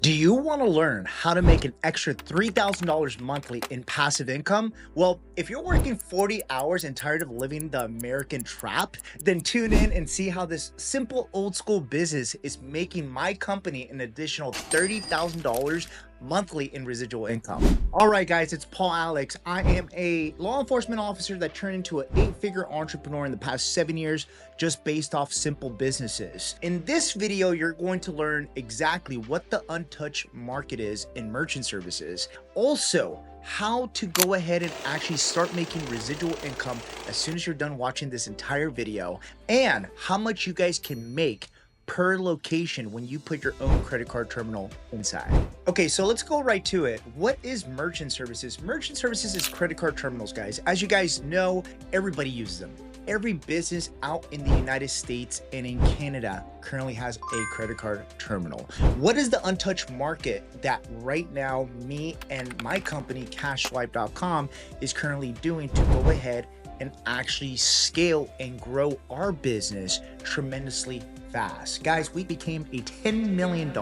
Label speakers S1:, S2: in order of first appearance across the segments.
S1: Do you want to learn how to make an extra $3,000 monthly in passive income? Well, if you're working 40 hours and tired of living the American trap, then tune in and see how this simple old school business is making my company an additional $30,000 monthly in residual income. All right, guys, it's Paul Alex. I am a law enforcement officer that turned into an 8-figure entrepreneur in the past 7 years just based off simple businesses. In this video, you're going to learn exactly what the untouched market is in merchant services. Also, how to go ahead and actually start making residual income as soon as you're done watching this entire video, and how much you guys can make per location when you put your own credit card terminal inside. Okay, so let's go right to it. What is merchant services? Merchant services is credit card terminals, guys. As you guys know, everybody uses them. Every business out in the United States and in Canada currently has a credit card terminal. What is the untouched market that right now me and my company CashSwipe.com is currently doing to go ahead and actually scale and grow our business tremendously fast? Guys, we became a $10 million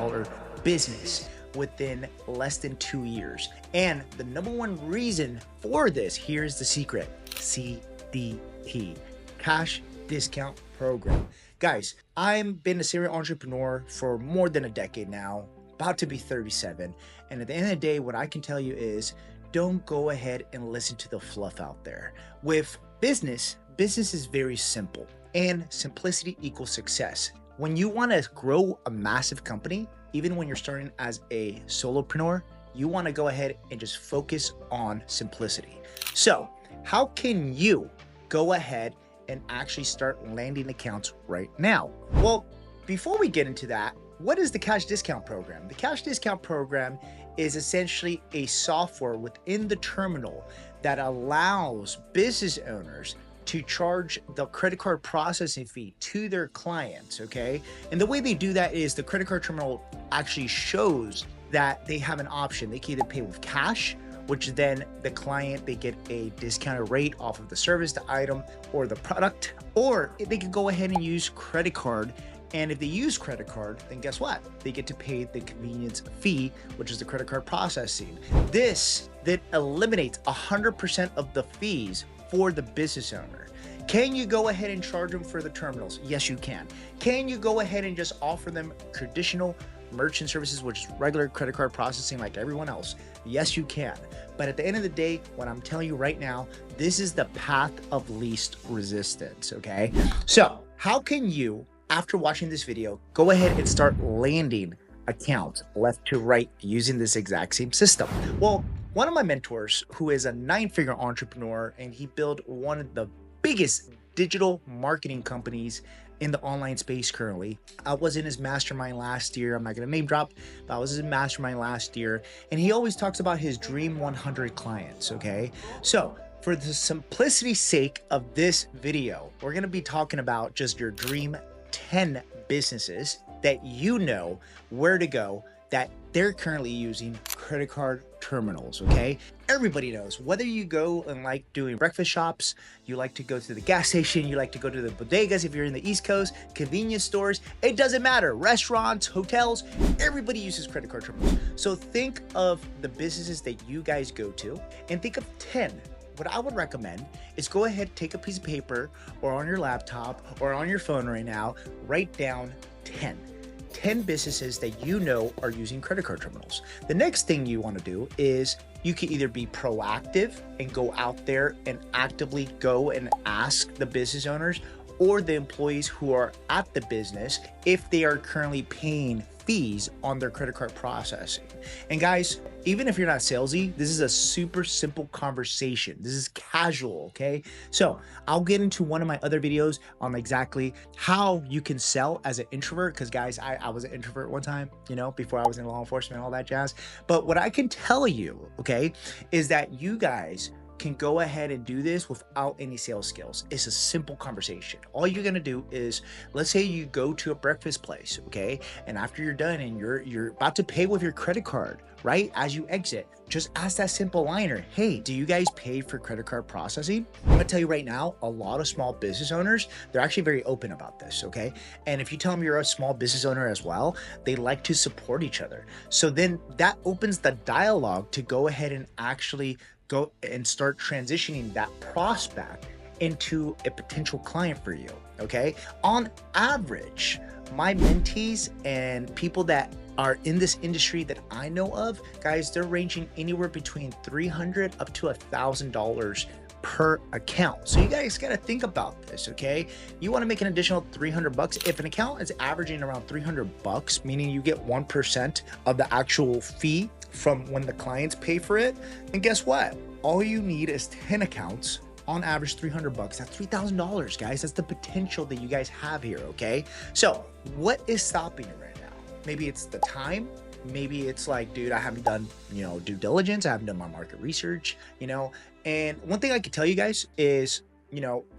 S1: business within less than 2 years. And the number one reason for this, here's the secret: CDP, Cash Discount Program. Guys, I've been a serial entrepreneur for more than a decade now, about to be 37. And at the end of the day, what I can tell you is don't go ahead and listen to the fluff out there. With business is very simple, and simplicity equals success. When you want to grow a massive company, even when you're starting as a solopreneur, you want to go ahead and just focus on simplicity. So how can you go ahead and actually start landing accounts right now? Well, before we get into that, what is the Cash Discount Program? The Cash Discount Program is essentially a software within the terminal that allows business owners to charge the credit card processing fee to their clients, okay? And the way they do that is the credit card terminal actually shows that they have an option. They can either pay with cash, which then the client, they get a discounted rate off of the service, the item, or the product, or they can go ahead and use credit card. And if they use credit card, then guess what? They get to pay the convenience fee, which is the credit card processing. This then eliminates 100% of the fees for the business owner. Can you go ahead and charge them for the terminals? Yes, you can. Can you go ahead and just offer them traditional merchant services, which is regular credit card processing like everyone else? Yes, you can. But at the end of the day, what I'm telling you right now, this is the path of least resistance, okay? So how can you, after watching this video, go ahead and start landing accounts left to right using this exact same system? Well, one of my mentors, who is a 9-figure entrepreneur, and he built one of the biggest digital marketing companies in the online space currently. I was in his mastermind last year. I'm not going to name drop, but I was in his mastermind last year. And he always talks about his dream 100 clients, okay? So for the simplicity's sake of this video, we're going to be talking about just your dream 10 businesses that you know where to go, that they're currently using credit card terminals, okay? Everybody knows, whether you go and like doing breakfast shops, you like to go to the gas station, you like to go to the bodegas if you're in the East Coast, convenience stores, it doesn't matter, restaurants, hotels, everybody uses credit card terminals. So think of the businesses that you guys go to and think of 10. What I would recommend is go ahead, take a piece of paper or on your laptop or on your phone right now, write down 10 businesses that you know are using credit card terminals. The next thing you want to do is you can either be proactive and go out there and actively go and ask the business owners or the employees who are at the business if they are currently paying fees on their credit card processing. And guys, even if you're not salesy, this is a super simple conversation. This is casual, okay? So I'll get into one of my other videos on exactly how you can sell as an introvert, because guys, I was an introvert one time, you know, before I was in law enforcement and all that jazz. But what I can tell you, okay, is that you guys can go ahead and do this without any sales skills. It's a simple conversation. All you're gonna do is, let's say you go to a breakfast place, okay? And after you're done and you're about to pay with your credit card, right? As you exit, just ask that simple liner, hey, do you guys pay for credit card processing? I'm gonna tell you right now, a lot of small business owners, they're actually very open about this, okay? And if you tell them you're a small business owner as well, they like to support each other. So then that opens the dialogue to go ahead and actually go and start transitioning that prospect into a potential client for you, okay? On average, my mentees and people that are in this industry that I know of, guys, they're ranging anywhere between $300 up to $1,000 per account. So you guys got to think about this, okay? You want to make an additional 300 bucks. If an account is averaging around 300 bucks, meaning you get 1% of the actual fee from when the clients pay for it, then guess what? All you need is 10 accounts, on average 300 bucks. That's $3,000, guys. That's the potential that you guys have here, okay? So what is stopping you right now? Maybe it's the time. Maybe it's like, dude, I haven't done, due diligence. I haven't done my market research, And one thing I can tell you guys is,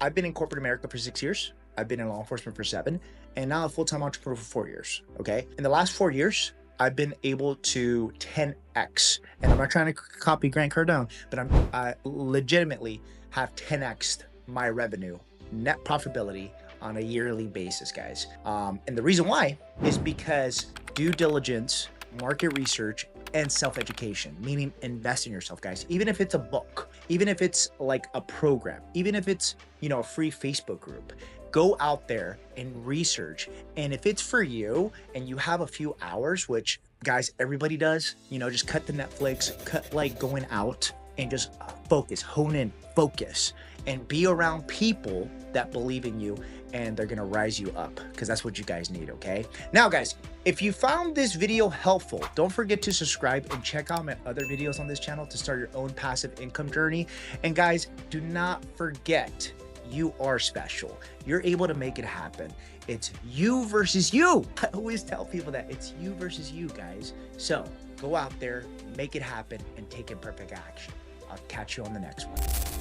S1: I've been in corporate America for 6 years. I've been in law enforcement for 7, and now a full-time entrepreneur for 4 years, okay? In the last 4 years, I've been able to 10x, and I'm not trying to copy Grant Cardone, but I legitimately have 10x'd my revenue, net profitability on a yearly basis, guys. And the reason why is because due diligence, market research, and self-education, meaning invest in yourself, guys. Even if it's a book, even if it's like a program, even if it's, a free Facebook group, go out there and research. And if it's for you and you have a few hours, which guys, everybody does, just cut the Netflix, cut like going out and just focus, hone in, focus, and be around people that believe in you and they're gonna rise you up, because that's what you guys need, okay? Now, guys, if you found this video helpful, don't forget to subscribe and check out my other videos on this channel to start your own passive income journey. And guys, do not forget, you are special. You're able to make it happen. It's you versus you. I always tell people that it's you versus you, guys. So go out there, make it happen, and take imperfect action. I'll catch you on the next one.